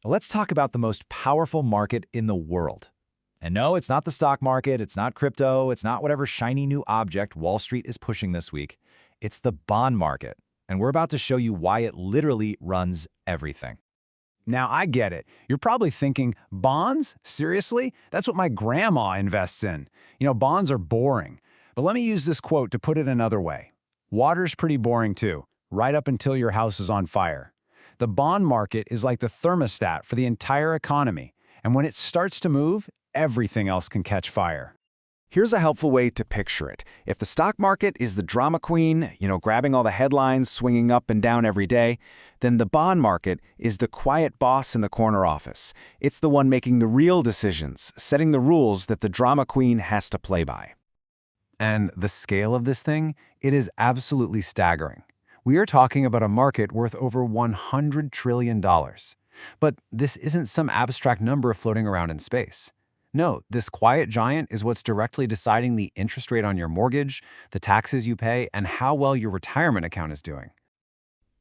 Let's talk about the most powerful market in the world. And no, it's not the stock market, it's not crypto, it's not whatever shiny new object Wall Street is pushing this week. It's the bond market. And we're about to show you why it literally runs everything. Now, I get it. You're probably thinking, bonds? Seriously? That's what my grandma invests in. Bonds are boring. But let me use this quote to put it another way. Water's pretty boring too, right up until your house is on fire. The bond market is like the thermostat for the entire economy. And when it starts to move, everything else can catch fire. Here's a helpful way to picture it. If the stock market is the drama queen, grabbing all the headlines, swinging up and down every day, then the bond market is the quiet boss in the corner office. It's the one making the real decisions, setting the rules that the drama queen has to play by. And the scale of this thing, it is absolutely staggering. We are talking about a market worth over $100 trillion. But this isn't some abstract number floating around in space. No, this quiet giant is what's directly deciding the interest rate on your mortgage, the taxes you pay, and how well your retirement account is doing.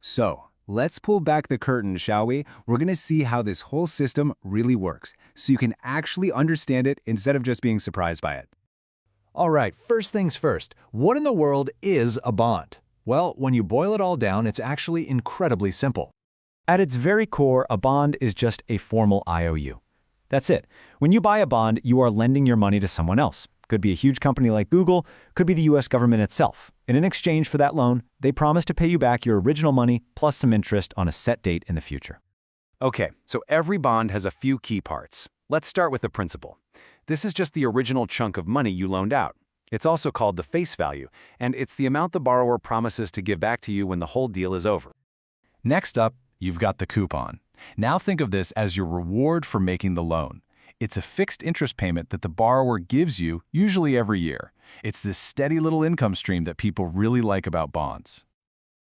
So, let's pull back the curtain, shall we? We're going to see how this whole system really works, so you can actually understand it instead of just being surprised by it. All right, first things first, what in the world is a bond? Well, when you boil it all down, it's actually incredibly simple. At its very core, a bond is just a formal IOU. That's it. When you buy a bond, you are lending your money to someone else. Could be a huge company like Google, could be the US government itself. And in exchange for that loan, they promise to pay you back your original money plus some interest on a set date in the future. Okay, so every bond has a few key parts. Let's start with the principal. This is just the original chunk of money you loaned out. It's also called the face value, and it's the amount the borrower promises to give back to you when the whole deal is over. Next up, you've got the coupon. Now think of this as your reward for making the loan. It's a fixed interest payment that the borrower gives you, usually every year. It's this steady little income stream that people really like about bonds.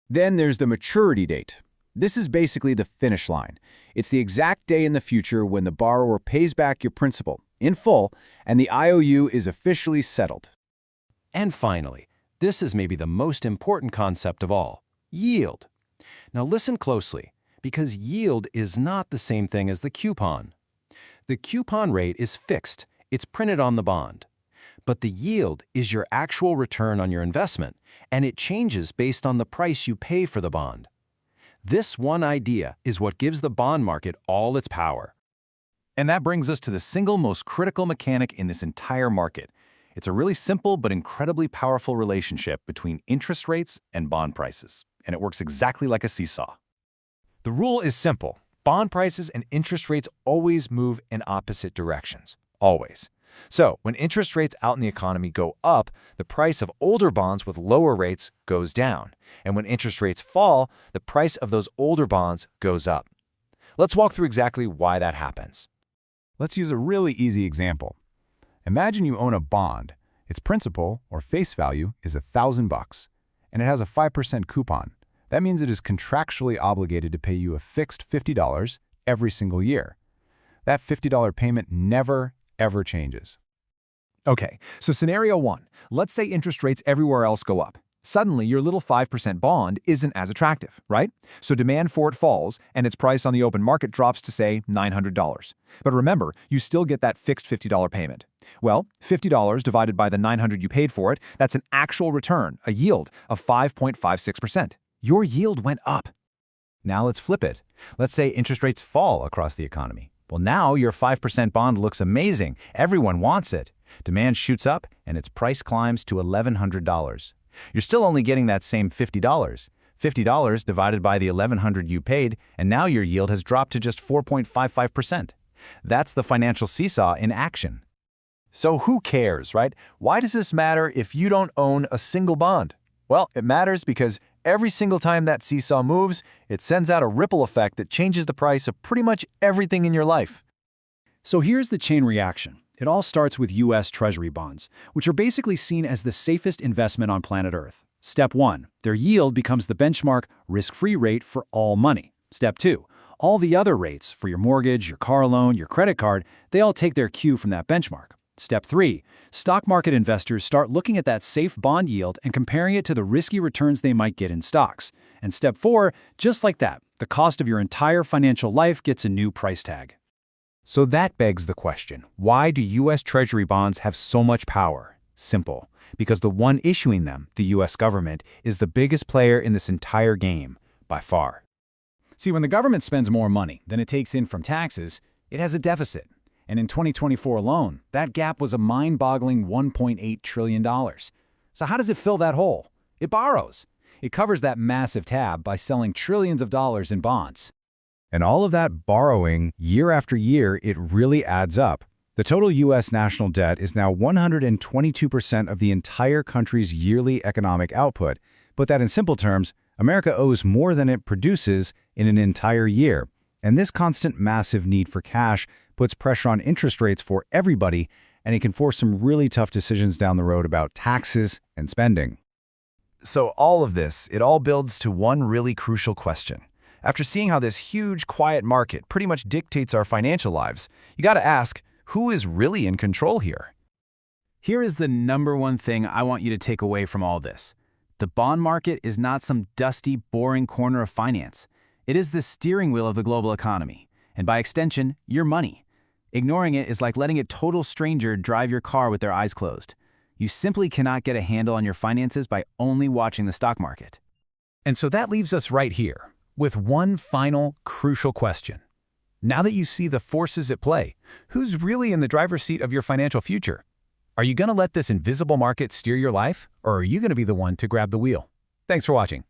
Then there's the maturity date. This is basically the finish line. It's the exact day in the future when the borrower pays back your principal in full and the IOU is officially settled. And finally, this is maybe the most important concept of all, yield. Now listen closely, because yield is not the same thing as the coupon. The coupon rate is fixed, it's printed on the bond. But the yield is your actual return on your investment, and it changes based on the price you pay for the bond. This one idea is what gives the bond market all its power. And that brings us to the single most critical mechanic in this entire market. It's a really simple but incredibly powerful relationship between interest rates and bond prices, and it works exactly like a seesaw. The rule is simple. Bond prices and interest rates always move in opposite directions. Always. So, when interest rates out in the economy go up, the price of older bonds with lower rates goes down. And when interest rates fall, the price of those older bonds goes up. Let's walk through exactly why that happens. Let's use a really easy example. Imagine you own a bond. Its principal, or face value, is $1,000, and it has a 5% coupon. That means it is contractually obligated to pay you a fixed $50 every single year. That $50 payment never, ever changes. Okay, so scenario one. Let's say interest rates everywhere else go up. Suddenly, your little 5% bond isn't as attractive, right? So demand for it falls, and its price on the open market drops to, say, $900. But remember, you still get that fixed $50 payment. Well, $50 divided by the $900 you paid for it, that's an actual return, a yield of 5.56%. Your yield went up. Now let's flip it. Let's say interest rates fall across the economy. Well, now your 5% bond looks amazing. Everyone wants it. Demand shoots up, and its price climbs to $1,100. You're still only getting that same $50. $50 divided by the $1,100 you paid, and now your yield has dropped to just 4.55%. That's the financial seesaw in action. So who cares, right? Why does this matter if you don't own a single bond? Well, it matters because every single time that seesaw moves, it sends out a ripple effect that changes the price of pretty much everything in your life. So here's the chain reaction. It all starts with U.S. Treasury bonds, which are basically seen as the safest investment on planet Earth. Step 1, their yield becomes the benchmark risk-free rate for all money. Step 2, all the other rates for your mortgage, your car loan, your credit card, they all take their cue from that benchmark. Step 3, stock market investors start looking at that safe bond yield and comparing it to the risky returns they might get in stocks. And Step 4, just like that, The cost of your entire financial life gets a new price tag. So that begs the question, why do U.S. Treasury bonds have so much power? Simple. Because the one issuing them, the U.S. government, is the biggest player in this entire game, by far. See, when the government spends more money than it takes in from taxes, it has a deficit. And in 2024 alone, that gap was a mind-boggling $1.8 trillion. So how does it fill that hole? It borrows. It covers that massive tab by selling trillions of dollars in bonds. And all of that borrowing, year after year, it really adds up. The total U.S. national debt is now 122% of the entire country's yearly economic output. Put that in simple terms, America owes more than it produces in an entire year. And this constant massive need for cash puts pressure on interest rates for everybody, and it can force some really tough decisions down the road about taxes and spending. So all of this, it all builds to one really crucial question. After seeing how this huge, quiet market pretty much dictates our financial lives, you gotta ask, who is really in control here? Here is the number one thing I want you to take away from all this. The bond market is not some dusty, boring corner of finance. It is the steering wheel of the global economy, and by extension, your money. Ignoring it is like letting a total stranger drive your car with their eyes closed. You simply cannot get a handle on your finances by only watching the stock market. And so that leaves us right here, with one final, crucial question. Now that you see the forces at play, who's really in the driver's seat of your financial future? Are you going to let this invisible market steer your life, or are you going to be the one to grab the wheel? Thanks for watching.